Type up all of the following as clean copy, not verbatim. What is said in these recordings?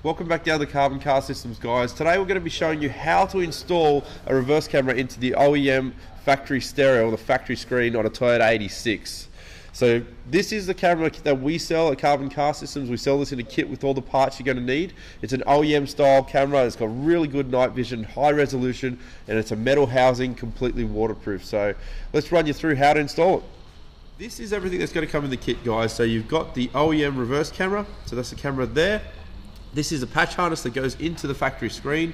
Welcome back down to Carbon Car Systems, guys. Today we're going to be showing you how to install a reverse camera into the OEM factory stereo or the factory screen on a Toyota 86. So this is the camera that we sell at Carbon Car Systems. We sell this in a kit with all the parts you're going to need. It's an OEM style camera. It's got really good night vision, high resolution, and it's a metal housing, completely waterproof. So let's run you through how to install it. This is everything that's going to come in the kit, guys. So you've got the OEM reverse camera. So that's the camera there. This is a patch harness that goes into the factory screen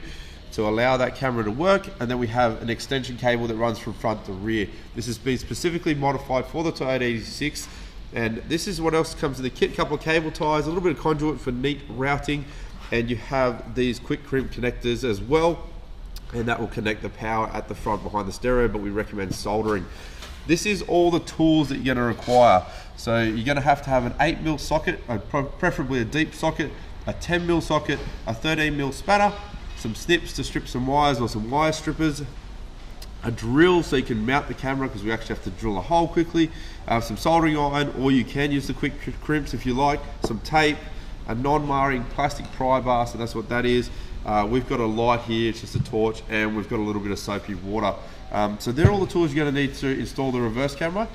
to allow that camera to work, and then we have an extension cable that runs from front to rear. This has been specifically modified for the Toyota 86, and this is what else comes in the kit. A couple of cable ties, a little bit of conduit for neat routing, and you have these quick crimp connectors as well, and that will connect the power at the front behind the stereo, but we recommend soldering. This is all the tools that you're going to require. So you're going to have an 8mm socket, preferably a deep socket, a 10mm socket, a 13mm spanner, some snips to strip some wires or some wire strippers, a drill so you can mount the camera because we actually have to drill a hole quickly, some soldering iron, or you can use the quick crimps if you like, some tape, a non-marring plastic pry bar, so that's what that is. We've got a light here, it's just a torch, and we've got a little bit of soapy water. So they're all the tools you're going to need to install the reverse camera,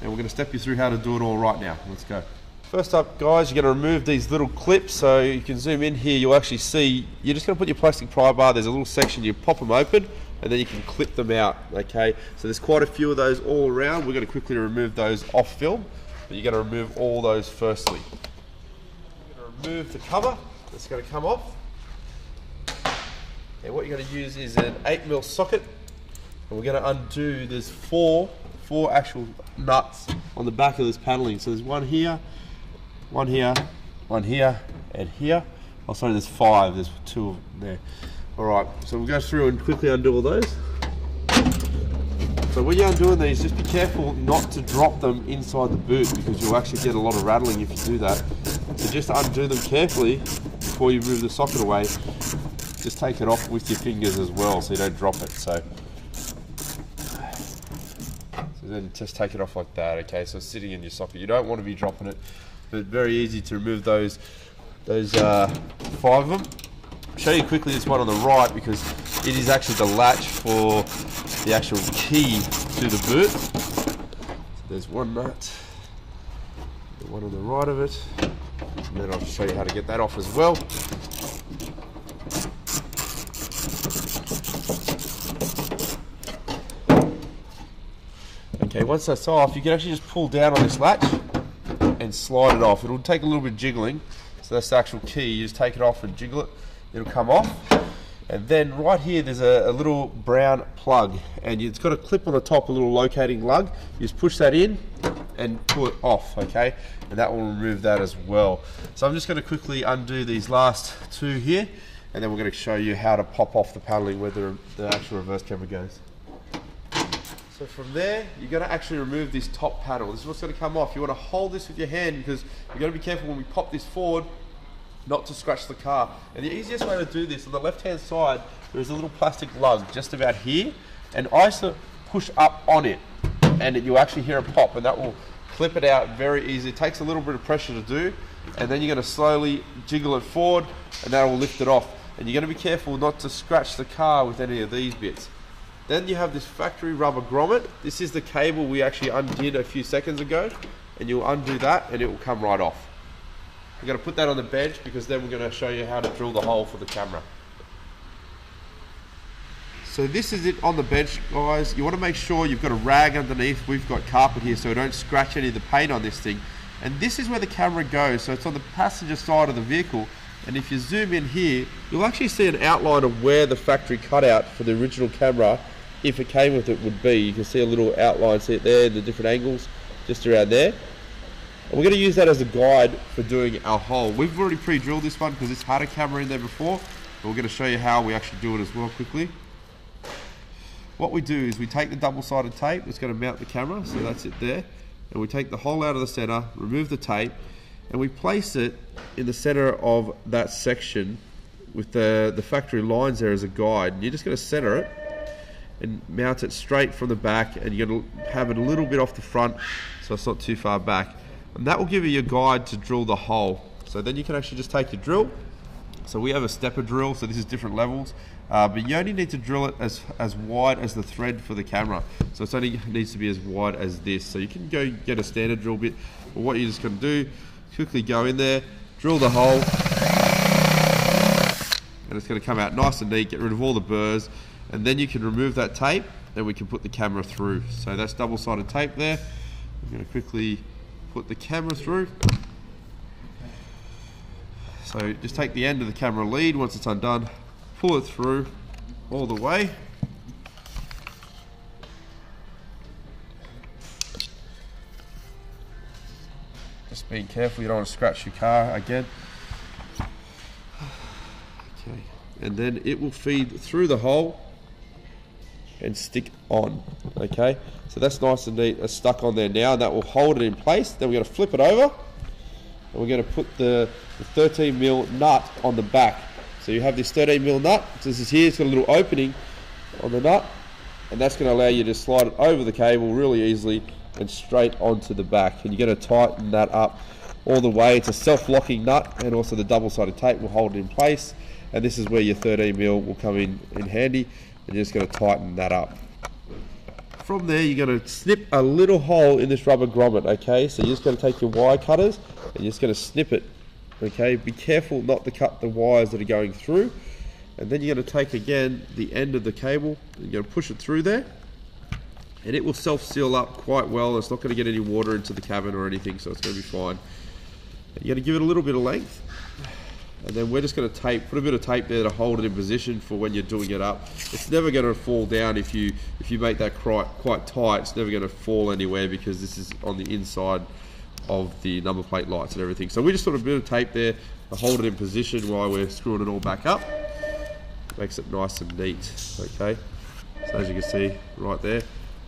and we're going to step you through how to do it all right now. Let's go. First up, guys, you're going to remove these little clips. So you can zoom in here, you'll actually see, you're just going to put your plastic pry bar, there's a little section, you pop them open, and then you can clip them out, okay? So there's quite a few of those all around. We're going to quickly remove those off film, but you're going to remove all those firstly. You're going to remove the cover, that's going to come off. And what you're going to use is an 8mm socket, and we're going to undo, there's four actual nuts on the back of this paneling. So there's one here, one here, one here, and here. Oh, sorry, there's 5. There's 2 there. All right, so we'll go through and quickly undo all those. So when you're undoing these, just be careful not to drop them inside the boot because you'll actually get a lot of rattling if you do that. So just undo them carefully before you move the socket away. Just take it off with your fingers as well so you don't drop it. So then just take it off like that, okay? So it's sitting in your socket. You don't want to be dropping it, but very easy to remove those 5 of them. I'll show you quickly this one on the right because it is actually the latch for the actual key to the boot. So there's one nut, the one on the right of it, and then I'll show you how to get that off as well. Okay, once that's off, you can actually just pull down on this latch and slide it off. It'll take a little bit of jiggling, so that's the actual key. You just take it off and jiggle it, it'll come off. And then right here, there's a little brown plug, and it's got a clip on the top, a little locating lug. You just push that in and pull it off, okay? And that will remove that as well. So I'm just going to quickly undo these last 2 here, and then we're going to show you how to pop off the paneling where the actual reverse camera goes. So from there, you're going to actually remove this top panel. This is what's going to come off. You want to hold this with your hand because you've got to be careful when we pop this forward not to scratch the car. And the easiest way to do this, on the left hand side, there's a little plastic lug just about here, and I push up on it and you'll actually hear a pop, and that will clip it out very easy. It takes a little bit of pressure to do, and then you're going to slowly jiggle it forward and that will lift it off. And you're going to be careful not to scratch the car with any of these bits. Then you have this factory rubber grommet. This is the cable we actually undid a few seconds ago, and you'll undo that and it will come right off. We're going to put that on the bench because then we're going to show you how to drill the hole for the camera. So this is it on the bench, guys. You want to make sure you've got a rag underneath. We've got carpet here so don't scratch any of the paint on this thing. And this is where the camera goes. So it's on the passenger side of the vehicle. And if you zoom in here, you'll actually see an outline of where the factory cutout for the original camera, if it came with it, would be. You can see a little outline, see it there, the different angles, just around there. And we're going to use that as a guide for doing our hole. We've already pre-drilled this one because it's had a camera in there before, but we're going to show you how we actually do it as well quickly. What we do is we take the double-sided tape that's going to mount the camera, so that's it there, and we take the hole out of the center, remove the tape, and we place it in the center of that section with the factory lines there as a guide. And you're just going to center it and mount it straight from the back, and you're going to have it a little bit off the front so it's not too far back, and that will give you your guide to drill the hole. So then you can actually just take your drill So we have a stepper drill, so this is different levels, but you only need to drill it as wide as the thread for the camera. So it only needs to be as wide as this. So you can go get a standard drill bit, but what you're just going to do, quickly go in there, drill the hole, and it's going to come out nice and neat, get rid of all the burrs, and then you can remove that tape, and we can put the camera through. So that's double-sided tape there. I'm going to quickly put the camera through. So just take the end of the camera lead once it's undone, pull it through all the way. Just being careful, you don't want to scratch your car again. Okay, and then it will feed through the hole and stick on. Okay, so that's nice and neat. It's stuck on there now, and that will hold it in place. Then we're going to flip it over, and we're going to put the 13mm nut on the back. So you have this 13mm nut. So this is here. It's got a little opening on the nut, and that's going to allow you to slide it over the cable really easily and straight onto the back. And you're going to tighten that up all the way. It's a self-locking nut, and also the double-sided tape will hold it in place. And this is where your 13mm will come in handy. And you're just going to tighten that up. From there, you're going to snip a little hole in this rubber grommet. Okay, so you're just going to take your wire cutters and you're just going to snip it. Okay, be careful not to cut the wires that are going through. And then you're going to take again the end of the cable and you're going to push it through there, and it will self-seal up quite well. It's not going to get any water into the cabin or anything, so it's going to be fine. You're going to give it a little bit of length, and then we're just going to put a bit of tape there to hold it in position for when you're doing it up. It's never going to fall down if you make that quite tight. It's never going to fall anywhere because this is on the inside of the number plate lights and everything. So we just put a bit of tape there to hold it in position while we're screwing it all back up. Makes it nice and neat. Okay, so as you can see right there,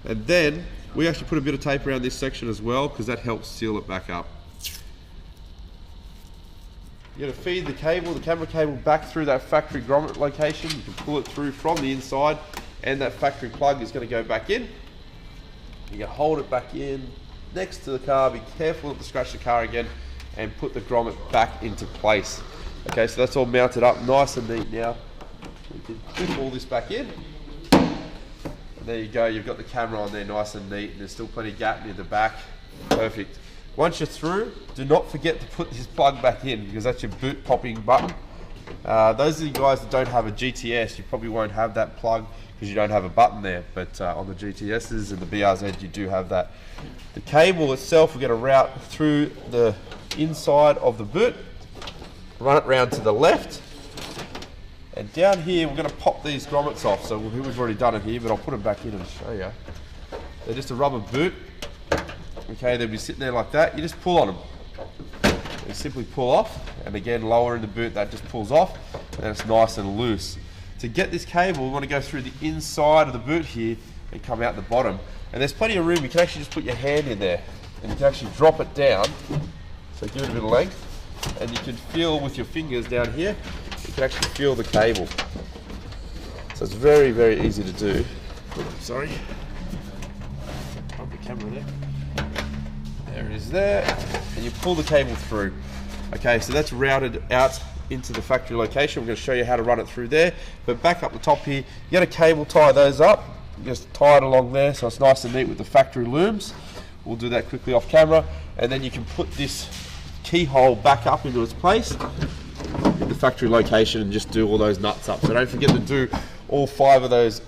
and then we actually put a bit of tape around this section as well because that helps seal it back up. You're going to feed the camera cable back through that factory grommet location. You can pull it through from the inside, and that factory plug is going to go back in. You can hold it back in next to the car. Be careful not to scratch the car again, and put the grommet back into place. Okay, so that's all mounted up nice and neat now. You can clip all this back in. And there you go, you've got the camera on there nice and neat, and there's still plenty of gap near the back. Perfect. Once you're through, do not forget to put this plug back in because that's your boot popping button. Those of you guys that don't have a GTS, you probably won't have that plug because you don't have a button there, but on the GTSs and the BRZ you do have that. The cable itself, we're going to route through the inside of the boot, run it round to the left, and down here we're going to pop these grommets off. So we've already done it here, but I'll put them back in and show you. They're just a rubber boot. Okay, they'll be sitting there like that. You just pull on them. You simply pull off, and again lower in the boot, that just pulls off, and it's nice and loose. To get this cable, we want to go through the inside of the boot here and come out the bottom. And there's plenty of room. You can actually just put your hand in there, and you can actually drop it down. So give it a bit of length, and you can feel with your fingers down here, you can actually feel the cable. So it's very, very easy to do. Sorry. Pump the camera there. There it is there, and you pull the cable through. Okay, so that's routed out into the factory location. We're going to show you how to run it through there. But back up the top here, you got to cable tie those up. You just tie it along there so it's nice and neat with the factory looms. We'll do that quickly off camera, and then you can put this keyhole back up into its place in the factory location and just do all those nuts up. So don't forget to do all 5 of those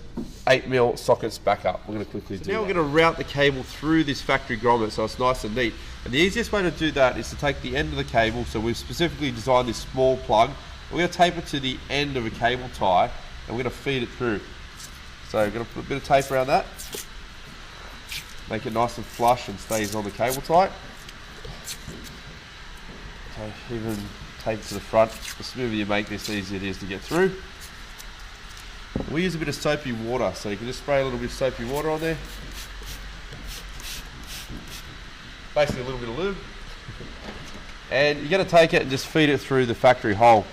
8mm sockets back up. We're going to quickly do that. Now we're going to route the cable through this factory grommet so it's nice and neat. And the easiest way to do that is to take the end of the cable. So we've specifically designed this small plug. We're going to tape it to the end of a cable tie, and we're going to feed it through. So we're going to put a bit of tape around that. Make it nice and flush and stays on the cable tie. Okay, even tape it to the front. The smoother you make this, the easier it is to get through. We use a bit of soapy water, so you can just spray a little bit of soapy water on there. Basically a little bit of lube. And you're going to take it and just feed it through the factory hole.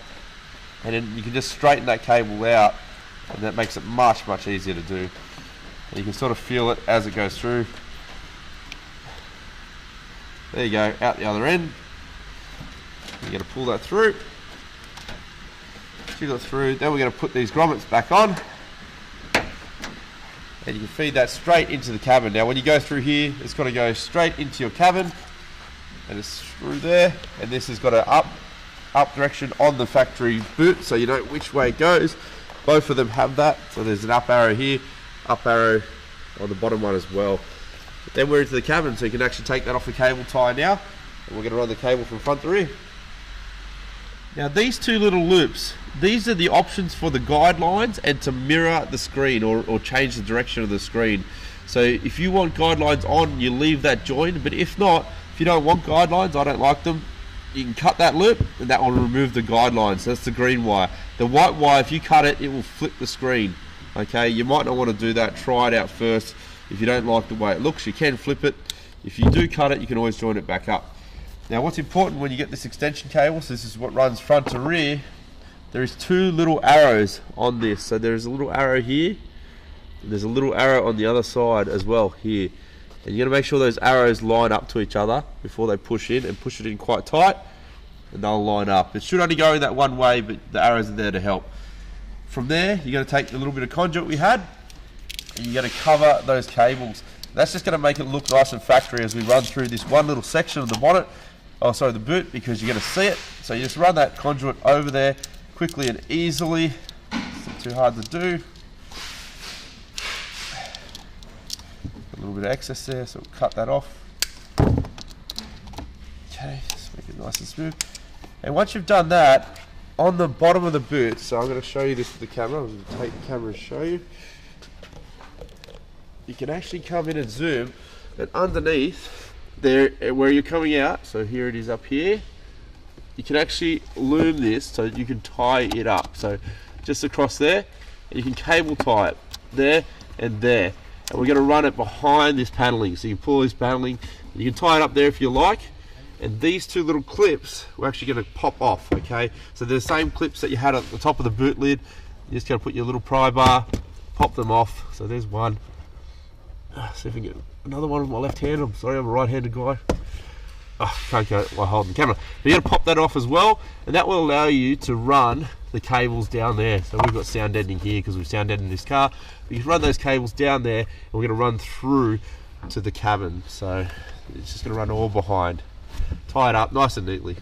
And then you can just straighten that cable out, and that makes it much, much easier to do. And you can sort of feel it as it goes through. There you go, out the other end. You're going to pull that through. jiggle it through. Then we're going to put these grommets back on, and you can feed that straight into the cabin. Now when you go through here, it's got to go straight into your cabin, and it's through there, and this has got an up direction on the factory boot, so you know which way it goes. Both of them have that, so there's an up arrow here, up arrow on the bottom one as well. But then we're into the cabin, so you can actually take that off the cable tie now, and we're going to run the cable from front to rear. Now these two little loops, these are the options for the guidelines and to mirror the screen or change the direction of the screen. So if you want guidelines on, you leave that joined, but if not, if you don't want guidelines, I don't like them, you can cut that loop and that will remove the guidelines. So that's the green wire. The white wire, if you cut it, it will flip the screen. Okay, you might not want to do that, try it out first. If you don't like the way it looks, you can flip it. If you do cut it, you can always join it back up. Now what's important when you get this extension cable, so this is what runs front to rear, there is two little arrows on this. So there's a little arrow here, and there's a little arrow on the other side as well here. And you're going to make sure those arrows line up to each other before they push in, and push it in quite tight, and they'll line up. It should only go in that one way, but the arrows are there to help. From there, you're going to take the little bit of conduit we had, and you're going to cover those cables. That's just going to make it look nice and factory as we run through this one little section of the bonnet. Oh, sorry, the boot, because you're going to see it. So you just run that conduit over there quickly and easily. It's not too hard to do. A little bit of excess there, so we'll cut that off. Okay, just make it nice and smooth. And once you've done that, on the bottom of the boot, so I'm going to show you this with the camera. I'm going to take the camera and show you. You can actually come in and zoom, and underneath there where you're coming out, so here it is up here, you can actually loom this so you can tie it up. So just across there, and you can cable tie it there and there, and we're going to run it behind this paneling. So you pull this paneling and you can tie it up there if you like, and these two little clips we're actually going to pop off. Okay, so they're the same clips that you had at the top of the boot lid. You're just going to put your little pry bar, pop them off. So there's one. See if I can get another one with my left hand. I'm sorry, I'm a right-handed guy. Oh, can't go while holding the camera. But you got to pop that off as well, and that will allow you to run the cables down there. So we've got sound deadening here because we've sound deadened this car. But you can run those cables down there, and we're going to run through to the cabin. So it's just going to run all behind. Tie it up nice and neatly.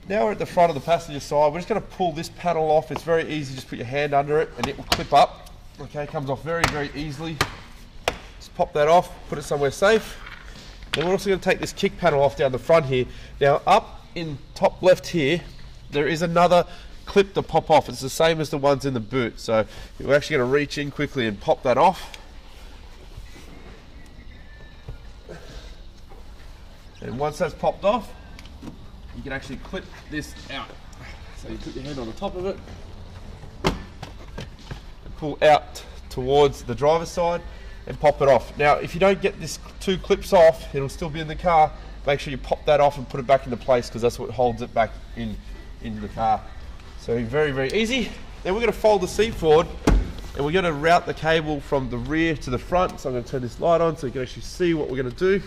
Now we're at the front of the passenger side. We're just going to pull this panel off. It's very easy. Just put your hand under it, and it will clip up. Okay, it comes off very, very easily. Pop that off, put it somewhere safe. Then we're also going to take this kick panel off down the front here. Now up in top left here, there is another clip to pop off. It's the same as the ones in the boot. So we're actually going to reach in quickly and pop that off. And once that's popped off, you can actually clip this out. So you put your hand on the top of it, and pull out towards the driver's side, and pop it off. Now if you don't get this two clips off, it'll still be in the car. Make sure you pop that off and put it back into place, because that's what holds it back into the car. So very, very easy. Then we're going to fold the seat forward, and we're going to route the cable from the rear to the front. So I'm going to turn this light on so you can actually see what we're going to do.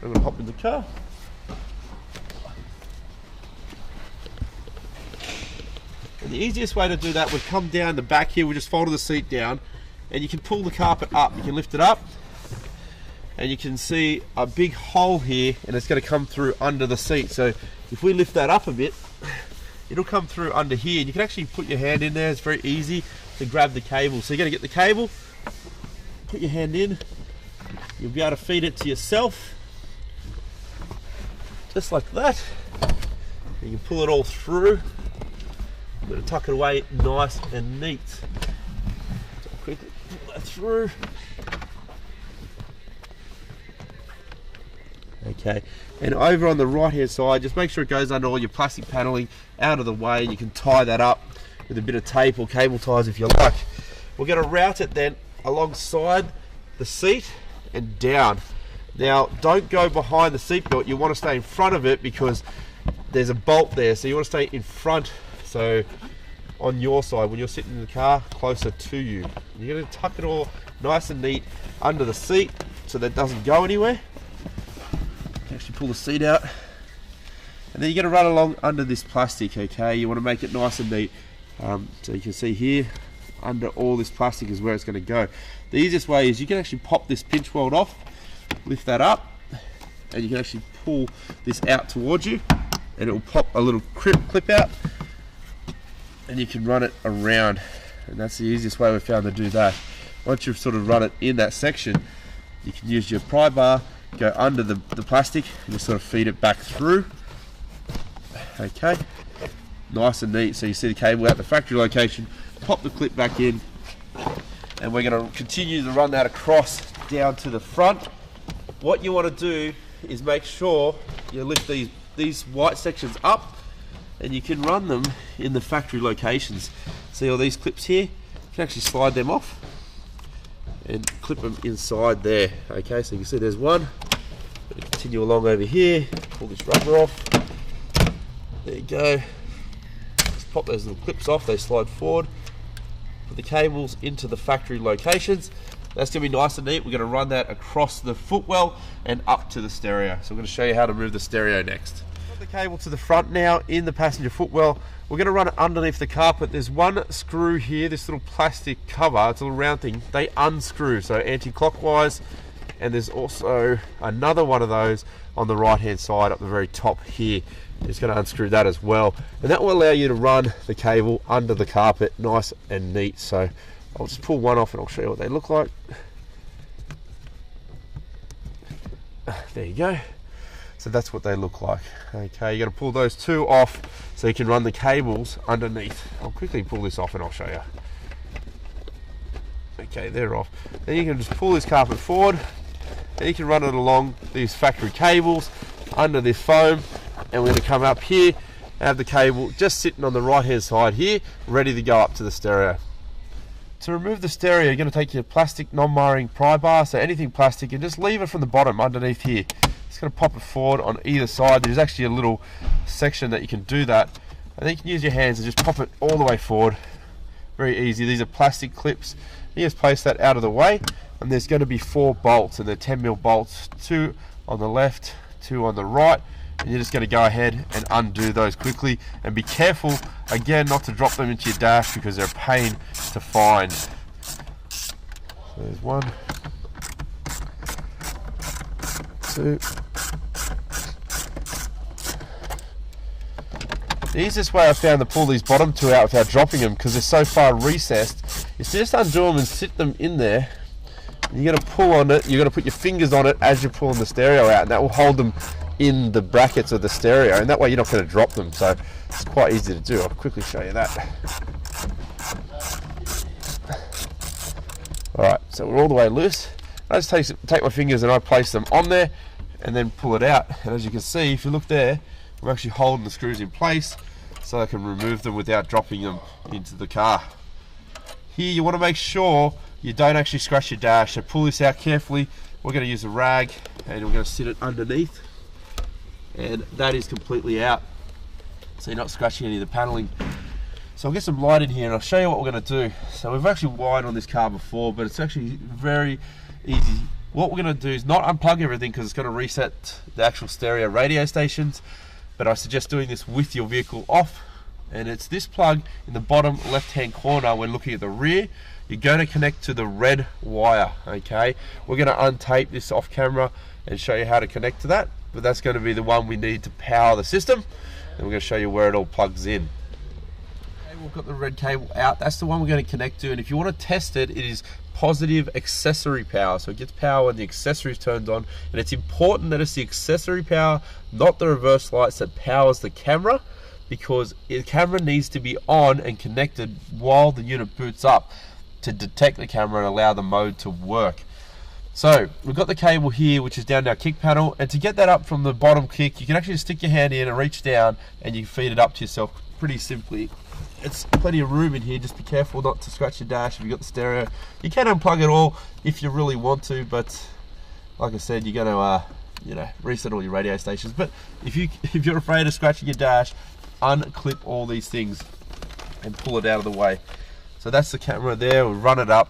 I'm going to hop in the car. And the easiest way to do that would come down the back here. We just folded the seat down, and you can pull the carpet up. You can lift it up, and you can see a big hole here, and it's going to come through under the seat. So if we lift that up a bit, it'll come through under here, and you can actually put your hand in there. It's very easy to grab the cable. So you're going to get the cable, put your hand in, you'll be able to feed it to yourself, just like that. You can pull it all through. I'm going to tuck it away nice and neat. So quickly pull that through. Okay, and over on the right hand side, just make sure it goes under all your plastic paneling, out of the way. You can tie that up with a bit of tape or cable ties if you like. We're going to route it then alongside the seat and down. Now don't go behind the seat belt, you want to stay in front of it because there's a bolt there, so you want to stay in front, so on your side when you're sitting in the car, closer to you. You're going to tuck it all nice and neat under the seat so that it doesn't go anywhere. Actually pull the seat out, and then you're going to run along under this plastic. Okay, you want to make it nice and neat. So you can see here, under all this plastic is where it's going to go. The easiest way is you can actually pop this pinch weld off, lift that up, and you can actually pull this out towards you, and it will pop a little clip out, and you can run it around. And that's the easiest way we've found to do that. Once you've sort of run it in that section, you can use your pry bar, go under the plastic, and just sort of feed it back through. Okay, nice and neat. So you see the cable out the factory location, pop the clip back in, and we're going to continue to run that across down to the front. What you want to do is make sure you lift these white sections up, and you can run them in the factory locations. See all these clips here? You can actually slide them off and clip them inside there. Okay, so you can see there's one. Continue along over here, pull this rubber off. There you go. Just pop those little clips off, they slide forward. Put the cables into the factory locations. That's going to be nice and neat. We're going to run that across the footwell and up to the stereo. So I'm going to show you how to move the stereo next. Got the cable to the front now in the passenger footwell. We're going to run it underneath the carpet. There's one screw here, this little plastic cover, it's a little round thing. They unscrew, so anti-clockwise. And there's also another one of those on the right hand side up the very top here. It's going to unscrew that as well. And that will allow you to run the cable under the carpet nice and neat. So I'll just pull one off and I'll show you what they look like. There you go. So that's what they look like. Okay, you got to pull those two off so you can run the cables underneath. I'll quickly pull this off and I'll show you. Okay, they're off. Then you can just pull this carpet forward and you can run it along these factory cables under this foam, and we're going to come up here and have the cable just sitting on the right hand side here, ready to go up to the stereo. To remove the stereo, you're going to take your plastic non-marring pry bar, so anything plastic, and just leave it from the bottom underneath here. Just going to pop it forward on either side. There's actually a little section that you can do that, and then you can use your hands and just pop it all the way forward. Very easy. These are plastic clips. You just place that out of the way, and there's going to be 4 bolts, and they're 10mm bolts, 2 on the left, 2 on the right, and you're just going to go ahead and undo those quickly, and be careful again not to drop them into your dash because they're a pain to find. So there's 1, 2. The easiest way I found to pull these bottom 2 out without dropping them, because they're so far recessed, is to just undo them and sit them in there. You're going to pull on it, you're going to put your fingers on it as you're pulling the stereo out, and that will hold them in the brackets of the stereo, and that way you're not going to drop them. So it's quite easy to do. I'll quickly show you that. Alright, so we're all the way loose. I just take my fingers and I place them on there and then pull it out. And as you can see, if you look there, I'm actually holding the screws in place so I can remove them without dropping them into the car. Here you want to make sure you don't actually scratch your dash, so pull this out carefully. We're going to use a rag and we're going to sit it underneath, and that is completely out, so you're not scratching any of the paneling. So I'll get some light in here and I'll show you what we're going to do. So we've actually wired on this car before, but it's actually very easy. What we're going to do is not unplug everything because it's going to reset the actual stereo radio stations, but I suggest doing this with your vehicle off. And it's this plug in the bottom left hand corner when looking at the rear. You're going to connect to the red wire. Okay, we're going to untape this off camera and show you how to connect to that, but that's going to be the one we need to power the system, and we're going to show you where it all plugs in. Okay, we've got the red cable out. That's the one we're going to connect to, and if you want to test it, it is positive accessory power, so it gets power when the accessory is turned on. And it's important that it's the accessory power, not the reverse lights, that powers the camera, because the camera needs to be on and connected while the unit boots up to detect the camera and allow the mode to work. So we've got the cable here, which is down our kick panel, and to get that up from the bottom kick, you can actually stick your hand in and reach down and you feed it up to yourself pretty simply. It's plenty of room in here. Just be careful not to scratch your dash if you've got the stereo. You can unplug it all if you really want to, but like I said, you're going to reset all your radio stations. But if you're afraid of scratching your dash, unclip all these things and pull it out of the way. So that's the camera there. We'll run it up,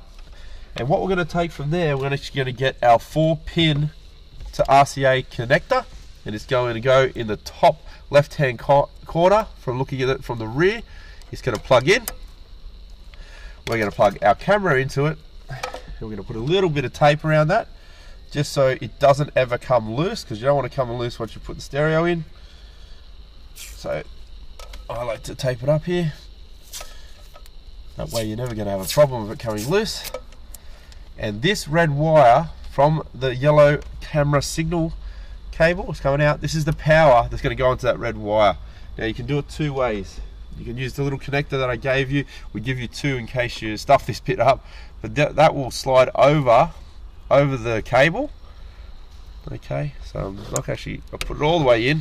and what we're going to take from there, we're actually going to get our 4-pin to RCA connector, and it's going to go in the top left hand corner. From looking at it from the rear, it's going to plug in, we're going to plug our camera into it. We're going to put a little bit of tape around that, just so it doesn't ever come loose, because you don't want to come loose once you put the stereo in. So I like to tape it up here. That way you're never going to have a problem with it coming loose. And this red wire from the yellow camera signal cable is coming out. This is the power that's going to go into that red wire. Now you can do it two ways. You can use the little connector that I gave you. We give you two in case you stuff this bit up, but that will slide over the cable. Okay, so I'm not actually, I'll put it all the way in,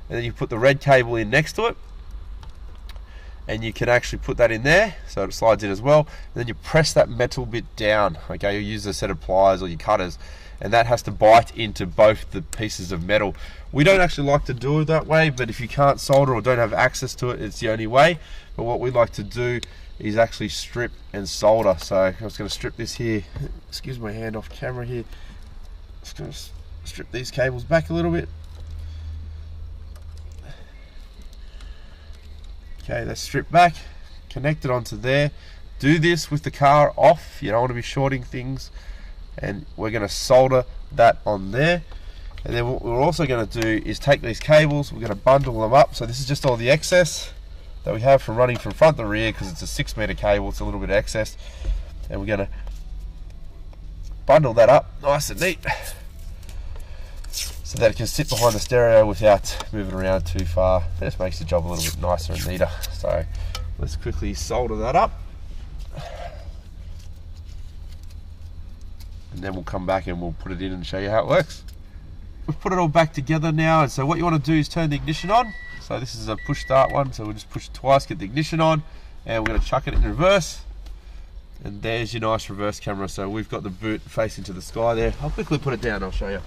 and then you put the red cable in next to it, and you can actually put that in there so it slides in as well. And then you press that metal bit down. Okay, you use a set of pliers or your cutters, and that has to bite into both the pieces of metal. We don't actually like to do it that way, but if you can't solder or don't have access to it, it's the only way. But what we like to do is actually strip and solder. So I'm just going to strip this here. Excuse my hand off camera here. Just going to strip these cables back a little bit. Okay, that's stripped back, connect it onto there. Do this with the car off, you don't want to be shorting things. And we're going to solder that on there. And then what we're also going to do is take these cables, we're going to bundle them up. So this is just all the excess that we have from running from front to rear, because it's a 6 meter cable, it's a little bit of excess. And we're going to bundle that up nice and neat, so that it can sit behind the stereo without moving around too far. It just makes the job a little bit nicer and neater. So let's quickly solder that up, and then we'll come back and we'll put it in and show you how it works. We've put it all back together now, and so what you want to do is turn the ignition on. So this is a push start one, so we'll just push it twice, get the ignition on, and we're going to chuck it in reverse. And there's your nice reverse camera. So we've got the boot facing to the sky there. I'll quickly put it down, I'll show you.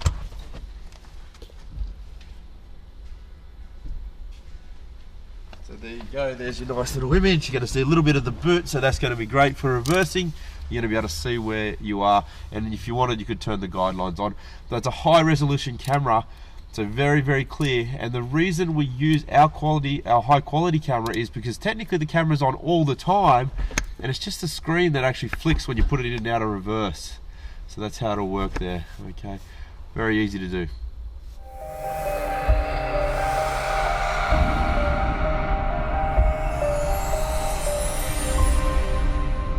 So there you go, there's your nice little image. You're going to see a little bit of the boot, so that's going to be great for reversing. You're going to be able to see where you are, and if you wanted, you could turn the guidelines on. That's a high resolution camera, so very, very clear. And the reason we use our high quality camera is because technically the camera's on all the time, and it's just a screen that actually flicks when you put it in and out of reverse. So that's how it'll work there, okay? Very easy to do.